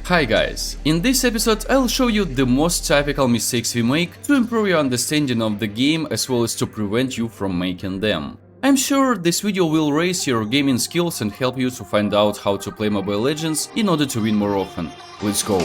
Hi guys, in this episode I'll show you the most typical mistakes we make to improve your understanding of the game as well as to prevent you from making them. I'm sure this video will raise your gaming skills and help you to find out how to play Mobile Legends in order to win more often. Let's go!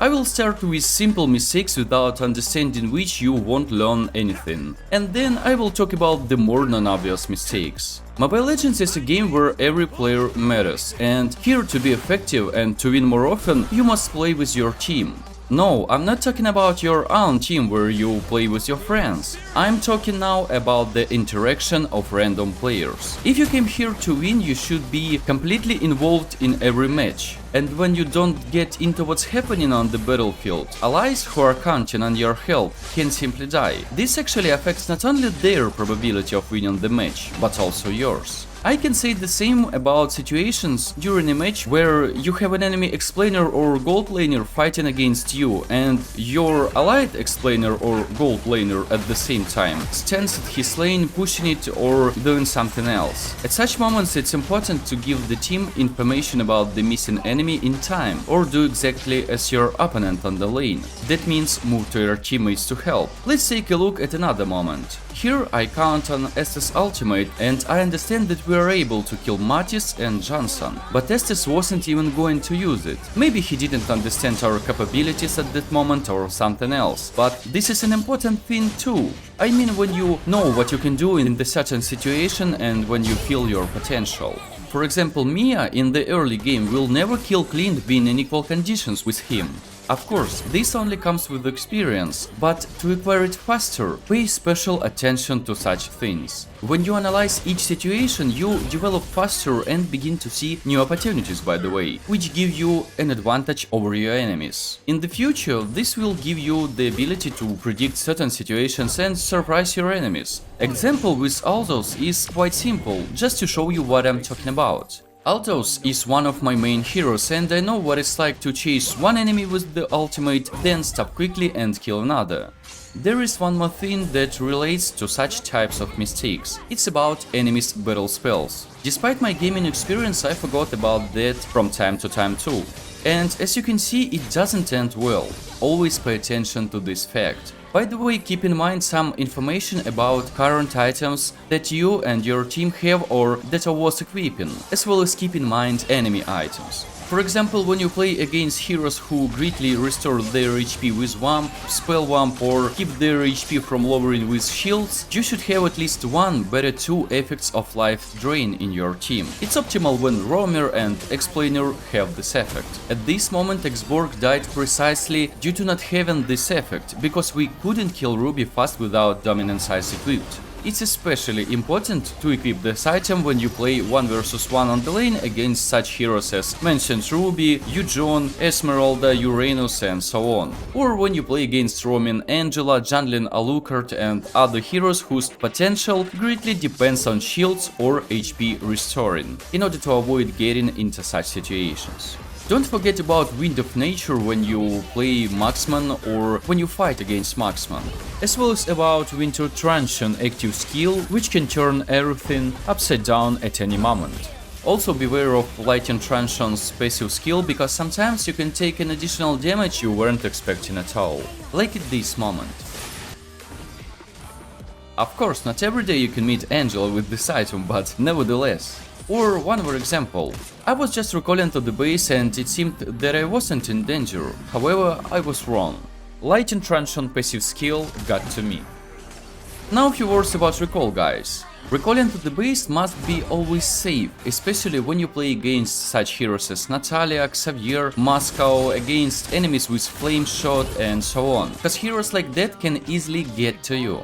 I will start with simple mistakes without understanding which you won't learn anything, and then I will talk about the more non-obvious mistakes. Mobile Legends is a game where every player matters, and here to be effective and to win more often, you must play with your team. No, I'm not talking about your own team where you play with your friends. I'm talking now about the interaction of random players. If you came here to win, you should be completely involved in every match. And when you don't get into what's happening on the battlefield, allies who are counting on your help can simply die. This actually affects not only their probability of winning the match, but also yours. I can say the same about situations during a match where you have an enemy explainer or gold laner fighting against you and your allied explainer or gold laner at the same time stands at his lane pushing it or doing something else. At such moments it's important to give the team information about the missing enemy in time or do exactly as your opponent on the lane. That means move to your teammates to help. Let's take a look at another moment. Here I count on Estes ultimate and I understand that we are able to kill Mattis and Johnson, but Estes wasn't even going to use it. Maybe he didn't understand our capabilities at that moment or something else, but this is an important thing too. I mean when you know what you can do in the certain situation and when you feel your potential. For example, Mia in the early game will never kill Clint being in equal conditions with him. Of course, this only comes with experience, but to acquire it faster, pay special attention to such things. When you analyze each situation, you develop faster and begin to see new opportunities, by the way, which give you an advantage over your enemies. In the future, this will give you the ability to predict certain situations and surprise your enemies. Example with Altos is quite simple, just to show you what I'm talking about. Altos is one of my main heroes and I know what it's like to chase one enemy with the ultimate, then stop quickly and kill another. There is one more thing that relates to such types of mistakes. It's about enemies' battle spells. Despite my gaming experience, I forgot about that from time to time too. And as you can see, it doesn't end well. Always pay attention to this fact. By the way, keep in mind some information about current items that you and your team have or that are worth equipping, as well as keep in mind enemy items. For example, when you play against heroes who greatly restore their HP with Wamp, Spell Wamp or keep their HP from lowering with shields, you should have at least one, better two effects of life drain in your team. It's optimal when Roamer and Explainer have this effect. At this moment Xborg died precisely due to not having this effect, because we couldn't kill Ruby fast without Dominance Ice equipped. It's especially important to equip this item when you play 1 vs 1 on the lane against such heroes as mentioned Ruby, Yujon, Esmeralda, Uranus and so on. Or when you play against roaming Angela, jungling Alucard and other heroes whose potential greatly depends on shields or HP restoring, in order to avoid getting into such situations. Don't forget about Wind of Nature when you play Marksman or when you fight against Marksman, as well as about Winter Truncheon active skill, which can turn everything upside down at any moment. Also beware of Lightning Truncheon's passive skill, because sometimes you can take an additional damage you weren't expecting at all, like at this moment. Of course, not every day you can meet Angela with this item, but nevertheless. Or one more example. I was just recalling to the base and it seemed that I wasn't in danger, however I was wrong. Lightning Truncheon passive skill got to me. Now a few words about recall, guys. Recalling to the base must be always safe, especially when you play against such heroes as Natalia, Xavier, Moscow, against enemies with Flame Shot and so on, cause heroes like that can easily get to you.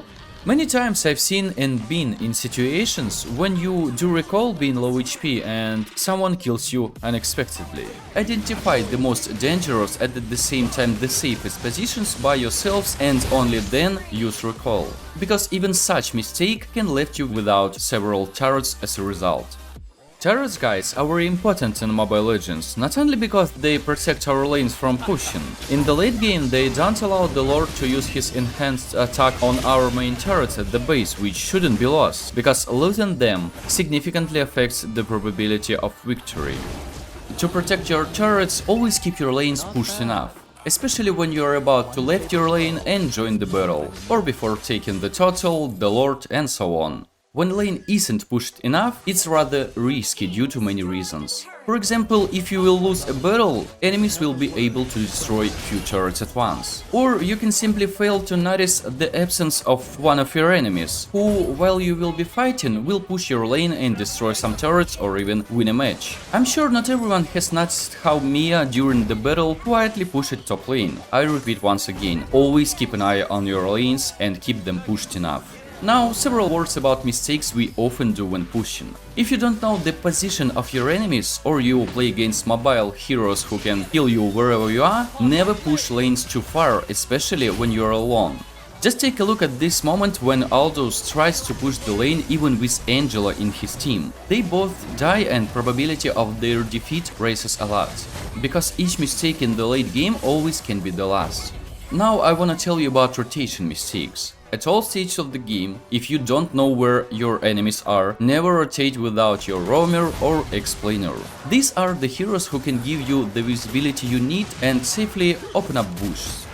Many times I've seen and been in situations when you do recall being low HP and someone kills you unexpectedly. Identify the most dangerous and at the same time the safest positions by yourselves and only then use recall, because even such mistake can left you without several turrets as a result. Turrets, guys, are very important in Mobile Legends, not only because they protect our lanes from pushing. In the late game, they don't allow the Lord to use his enhanced attack on our main turrets at the base, which shouldn't be lost, because losing them significantly affects the probability of victory. To protect your turrets, always keep your lanes pushed enough, especially when you are about to leave your lane and join the battle, or before taking the turtle, the Lord, and so on. When lane isn't pushed enough, it's rather risky due to many reasons. For example, if you will lose a battle, enemies will be able to destroy few turrets at once. Or you can simply fail to notice the absence of one of your enemies, who, while you will be fighting, will push your lane and destroy some turrets or even win a match. I'm sure not everyone has noticed how Mia during the battle quietly pushed top lane. I repeat once again, always keep an eye on your lanes and keep them pushed enough. Now, several words about mistakes we often do when pushing. If you don't know the position of your enemies, or you play against mobile heroes who can kill you wherever you are, never push lanes too far, especially when you are alone. Just take a look at this moment when Aldous tries to push the lane even with Angela in his team. They both die and probability of their defeat raises a lot, because each mistake in the late game always can be the last. Now I wanna tell you about rotation mistakes. At all stages of the game, if you don't know where your enemies are, never rotate without your roamer or explainer. These are the heroes who can give you the visibility you need and safely open up bushes.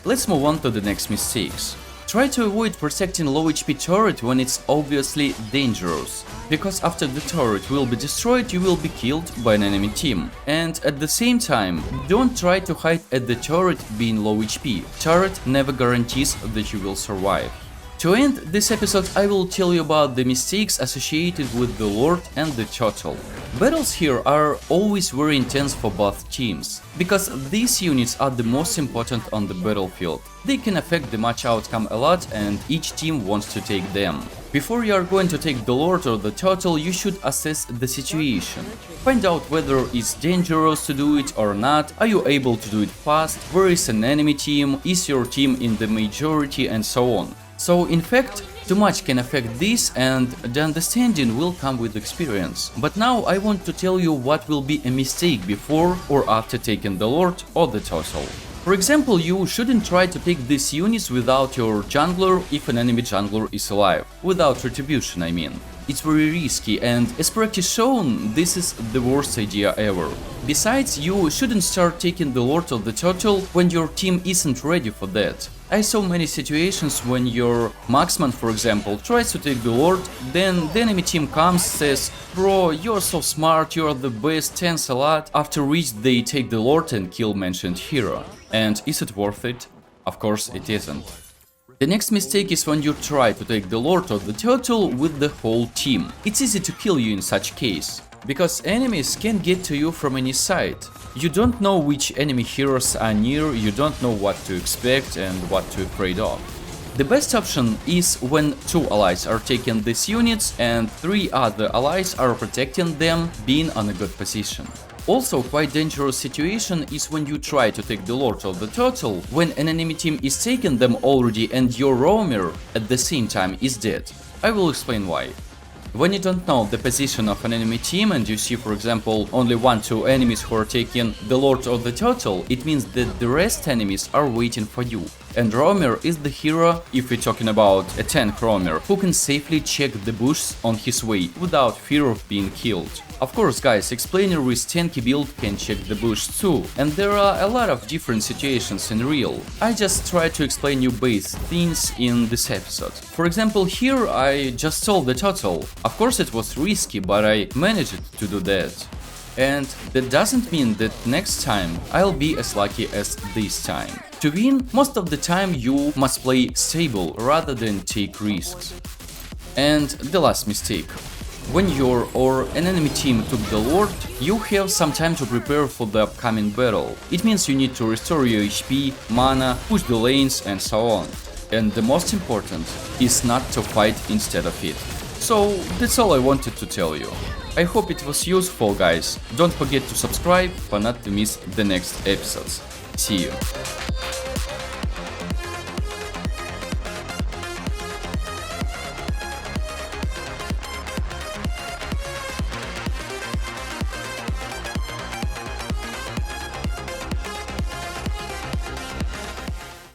Let's move on to the next mistakes. Try to avoid protecting low HP turret when it's obviously dangerous, because after the turret will be destroyed you will be killed by an enemy team. And at the same time, don't try to hide at the turret being low HP. Turret never guarantees that you will survive. To end this episode, I will tell you about the mistakes associated with the Lord and the Turtle. Battles here are always very intense for both teams, because these units are the most important on the battlefield. They can affect the match outcome a lot and each team wants to take them. Before you are going to take the Lord or the Turtle, you should assess the situation. Find out whether it's dangerous to do it or not, are you able to do it fast, where is an enemy team, is your team in the majority, and so on. So in fact, too much can affect this and the understanding will come with experience. But now I want to tell you what will be a mistake before or after taking the Lord or the Turtle. For example, you shouldn't try to take these units without your jungler if an enemy jungler is alive. Without retribution, I mean. It's very risky and, as practice shown, this is the worst idea ever. Besides, you shouldn't start taking the Lord or the Turtle when your team isn't ready for that. I saw many situations when your marksman, for example, tries to take the Lord, then the enemy team comes, says, "Bro, you're so smart, you're the best, thanks a lot," after which they take the Lord and kill mentioned hero. And is it worth it? Of course it isn't. The next mistake is when you try to take the Lord or the Turtle with the whole team. It's easy to kill you in such case, because enemies can get to you from any side. You don't know which enemy heroes are near, you don't know what to expect and what to afraid of. The best option is when 2 allies are taking these units and 3 other allies are protecting them, being on a good position. Also, quite dangerous situation is when you try to take the Lord or the Turtle when an enemy team is taking them already and your roamer at the same time is dead. I will explain why. When you don't know the position of an enemy team and you see, for example, only 1-2 enemies who are taking the Lord or the Turtle, it means that the rest enemies are waiting for you. And roamer is the hero, if we're talking about a tank roamer, who can safely check the bush on his way without fear of being killed. Of course, guys, explainer with tanky build can check the bush too, and there are a lot of different situations in real. I just try to explain you base things in this episode. For example, here I just stole the Turtle. Of course it was risky, but I managed to do that. And that doesn't mean that next time I'll be as lucky as this time. To win, most of the time you must play stable rather than take risks. And the last mistake. When your or an enemy team took the Lord, you have some time to prepare for the upcoming battle. It means you need to restore your HP, mana, push the lanes and so on. And the most important is not to fight instead of it. So that's all I wanted to tell you. I hope it was useful, guys. Don't forget to subscribe for not to miss the next episodes. See you.